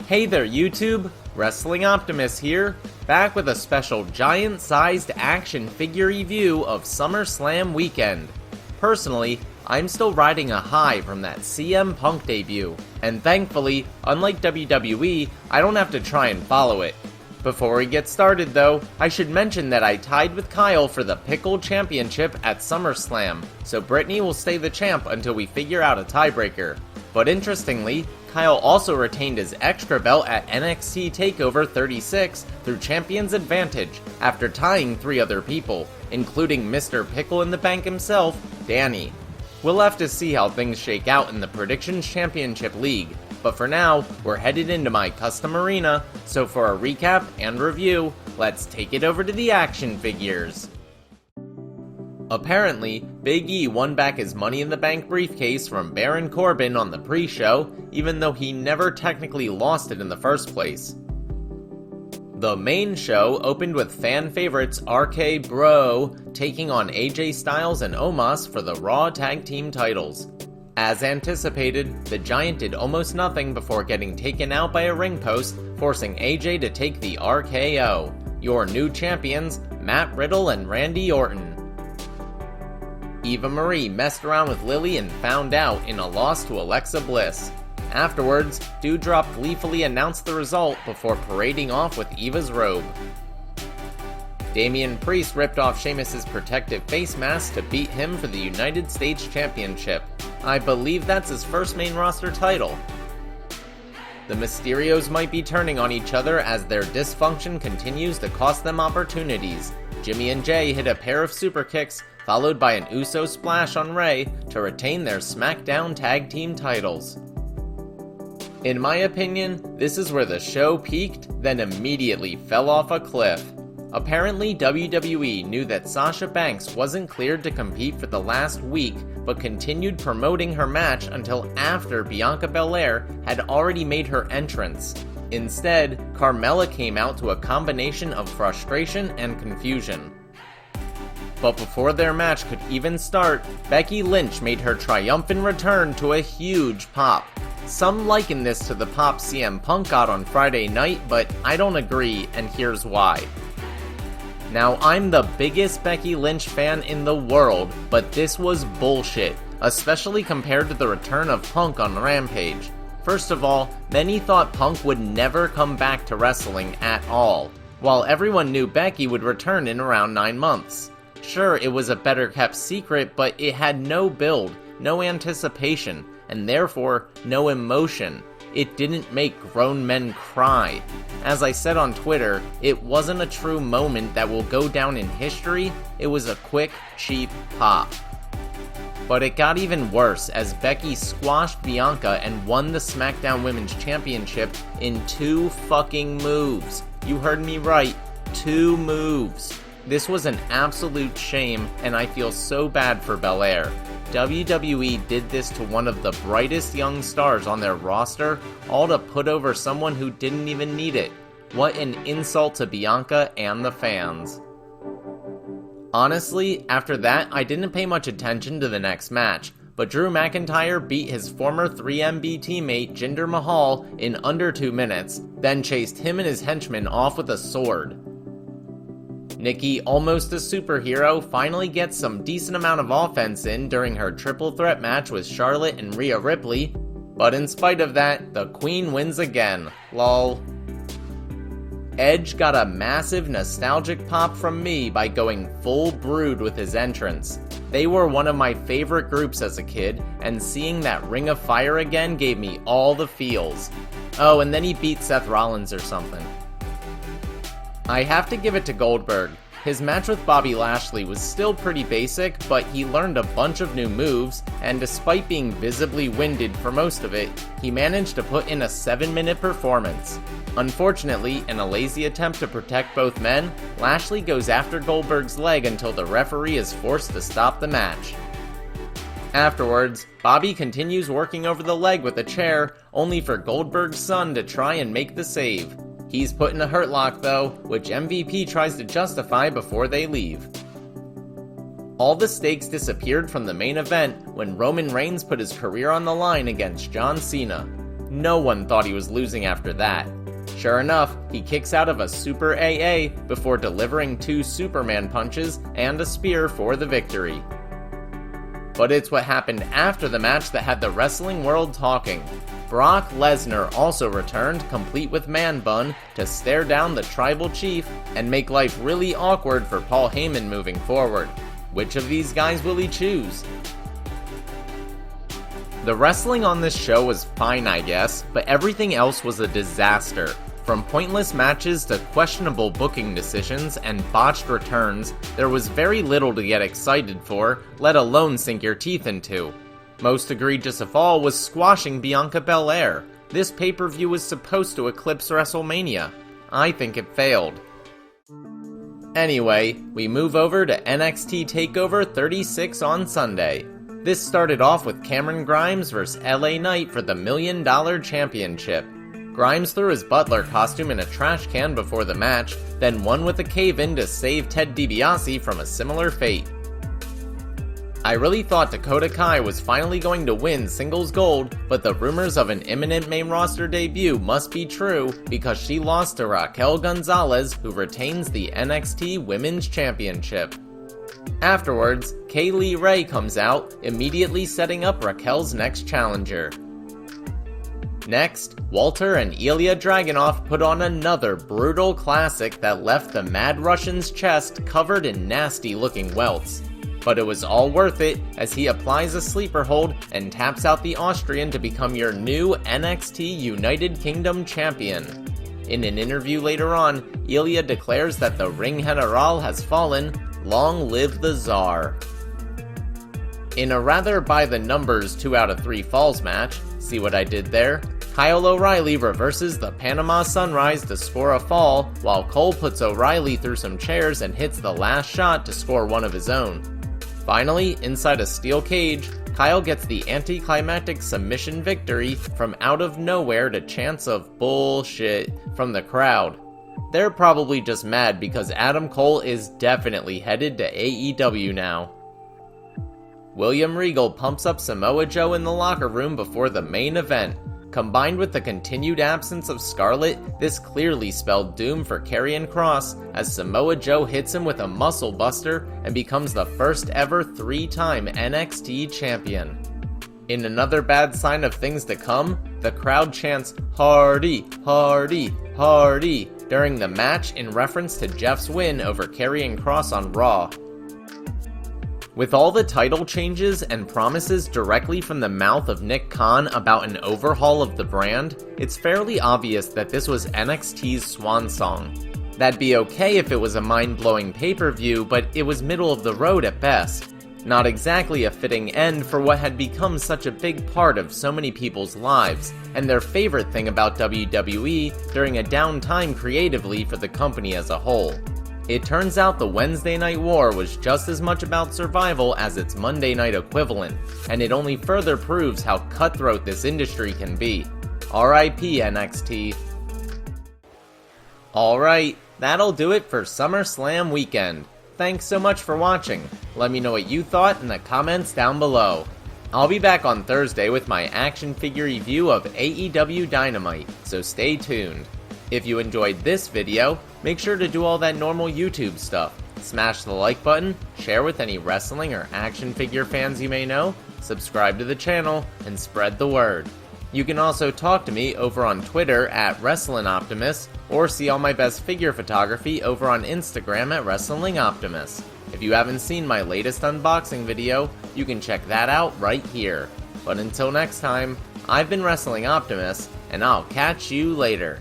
Hey there YouTube, Wrestling Optimus here, back with a special giant-sized action figure review of SummerSlam weekend. Personally, I'm still riding a high from that CM Punk debut, and thankfully, unlike WWE, I don't have to try and follow it. Before we get started though, I should mention that I tied with Kyle for the Pickle Championship at SummerSlam, so Brittany will stay the champ until we figure out a tiebreaker. But interestingly, Kyle also retained his extra belt at NXT Takeover 36 through Champion's Advantage after tying 3 other people, including Mr. Pickle in the Bank himself, Danny. We'll have to see how things shake out in the Predictions Championship League, but for now, we're headed into my custom arena, so for a recap and review, let's take it over to the action figures. Apparently, Big E won back his Money in the Bank briefcase from Baron Corbin on the pre-show, even though he never technically lost it in the first place. The main show opened with fan favorites RK Bro taking on AJ Styles and Omos for the Raw Tag Team titles. As anticipated, the Giant did almost nothing before getting taken out by a ring post, forcing AJ to take the RKO. Your new champions, Matt Riddle and Randy Orton. Eva Marie messed around with Lily and found out in a loss to Alexa Bliss. Afterwards, Doudrop gleefully announced the result before parading off with Eva's robe. Damian Priest ripped off Sheamus' protective face mask to beat him for the United States Championship. I believe that's his first main roster title. The Mysterios might be turning on each other as their dysfunction continues to cost them opportunities. Jimmy and Jay hit a pair of super kicks, followed by an Uso splash on Rey to retain their SmackDown Tag Team titles. In my opinion, this is where the show peaked, then immediately fell off a cliff. Apparently, WWE knew that Sasha Banks wasn't cleared to compete for the last week, but continued promoting her match until after Bianca Belair had already made her entrance. Instead, Carmella came out to a combination of frustration and confusion. But before their match could even start, Becky Lynch made her triumphant return to a huge pop. Some liken this to the pop CM Punk got on Friday night, but I don't agree, and here's why. Now, I'm the biggest Becky Lynch fan in the world, but this was bullshit, especially compared to the return of Punk on Rampage. First of all, many thought Punk would never come back to wrestling at all, while everyone knew Becky would return in around 9 months. Sure, it was a better kept secret, but it had no build, no anticipation, and therefore no emotion. It didn't make grown men cry. As I said on Twitter, it wasn't a true moment that will go down in history, it was a quick, cheap pop. But it got even worse as Becky squashed Bianca and won the SmackDown Women's Championship in 2 fucking moves. You heard me right, 2 moves. This was an absolute shame, and I feel so bad for Belair. WWE did this to one of the brightest young stars on their roster, all to put over someone who didn't even need it. What an insult to Bianca and the fans. Honestly, after that, I didn't pay much attention to the next match, but Drew McIntyre beat his former 3MB teammate Jinder Mahal in under 2 minutes, then chased him and his henchmen off with a sword. Nikki, almost a superhero, finally gets some decent amount of offense in during her triple threat match with Charlotte and Rhea Ripley, but in spite of that, the Queen wins again, lol. Edge got a massive nostalgic pop from me by going full Brood with his entrance. They were one of my favorite groups as a kid, and seeing that Ring of Fire again gave me all the feels. Oh, and then he beat Seth Rollins or something. I have to give it to Goldberg. His match with Bobby Lashley was still pretty basic, but he learned a bunch of new moves, and despite being visibly winded for most of it, he managed to put in a 7-minute performance. Unfortunately, in a lazy attempt to protect both men, Lashley goes after Goldberg's leg until the referee is forced to stop the match. Afterwards, Bobby continues working over the leg with a chair, only for Goldberg's son to try and make the save. He's put in a hurt lock though, which MVP tries to justify before they leave. All the stakes disappeared from the main event when Roman Reigns put his career on the line against John Cena. no one thought he was losing after that. Sure enough, he kicks out of a Super AA before delivering 2 Superman punches and a spear for the victory. But it's what happened after the match that had the wrestling world talking. Brock Lesnar also returned, complete with man bun, to stare down the tribal chief and make life really awkward for Paul Heyman moving forward. Which of these guys will he choose? The wrestling on this show was fine, I guess, but everything else was a disaster. From pointless matches to questionable booking decisions and botched returns, there was very little to get excited for, let alone sink your teeth into. Most egregious of all was squashing Bianca Belair. This pay-per-view was supposed to eclipse WrestleMania. I think it failed. Anyway, we move over to NXT Takeover 36 on Sunday. This started off with Cameron Grimes vs LA Knight for the $1 Million Championship. Grimes threw his Butler costume in a trash can before the match, then won with a cave-in to save Ted DiBiase from a similar fate. I really thought Dakota Kai was finally going to win singles gold, but the rumors of an imminent main roster debut must be true because she lost to Raquel Gonzalez, who retains the NXT Women's Championship. Afterwards, Kaylee Ray comes out, immediately setting up Raquel's next challenger. Next, Walter and Ilya Dragunov put on another brutal classic that left the Mad Russian's chest covered in nasty-looking welts. But it was all worth it as he applies a sleeper hold and taps out the Austrian to become your new NXT United Kingdom champion. In an interview later on, Ilya declares that the Ring General has fallen. Long live the Tsar. In a rather by-the-numbers 2 out of 3 falls match, see what I did there? Kyle O'Reilly reverses the Panama Sunrise to score a fall, while Cole puts O'Reilly through some chairs and hits the last shot to score one of his own. Finally, inside a steel cage, Kyle gets the anticlimactic submission victory from out of nowhere to chants of bullshit from the crowd. They're probably just mad because Adam Cole is definitely headed to AEW now. William Regal pumps up Samoa Joe in the locker room before the main event. Combined with the continued absence of Scarlett, this clearly spelled doom for Karrion Kross as Samoa Joe hits him with a muscle buster and becomes the first ever 3-time NXT champion. In another bad sign of things to come, the crowd chants "Hardy, Hardy, Hardy" during the match in reference to Jeff's win over Karrion Kross on Raw. With all the title changes and promises directly from the mouth of Nick Khan about an overhaul of the brand, it's fairly obvious that this was NXT's swan song. That'd be okay if it was a mind-blowing pay-per-view, but it was middle of the road at best. Not exactly a fitting end for what had become such a big part of so many people's lives, and their favorite thing about WWE during a downtime creatively for the company as a whole. It turns out the Wednesday Night War was just as much about survival as its Monday night equivalent, and it only further proves how cutthroat this industry can be. R.I.P. NXT. Alright, that'll do it for SummerSlam weekend. Thanks so much for watching. Let me know what you thought in the comments down below. I'll be back on Thursday with my action figure review of AEW Dynamite, so stay tuned. If you enjoyed this video, make sure to do all that normal YouTube stuff. Smash the like button, share with any wrestling or action figure fans you may know, subscribe to the channel, and spread the word. You can also talk to me over on Twitter at WrestlingOptimus, or see all my best figure photography over on Instagram at WrestlingOptimus. If you haven't seen my latest unboxing video, you can check that out right here. But until next time, I've been Wrestling Optimus, and I'll catch you later.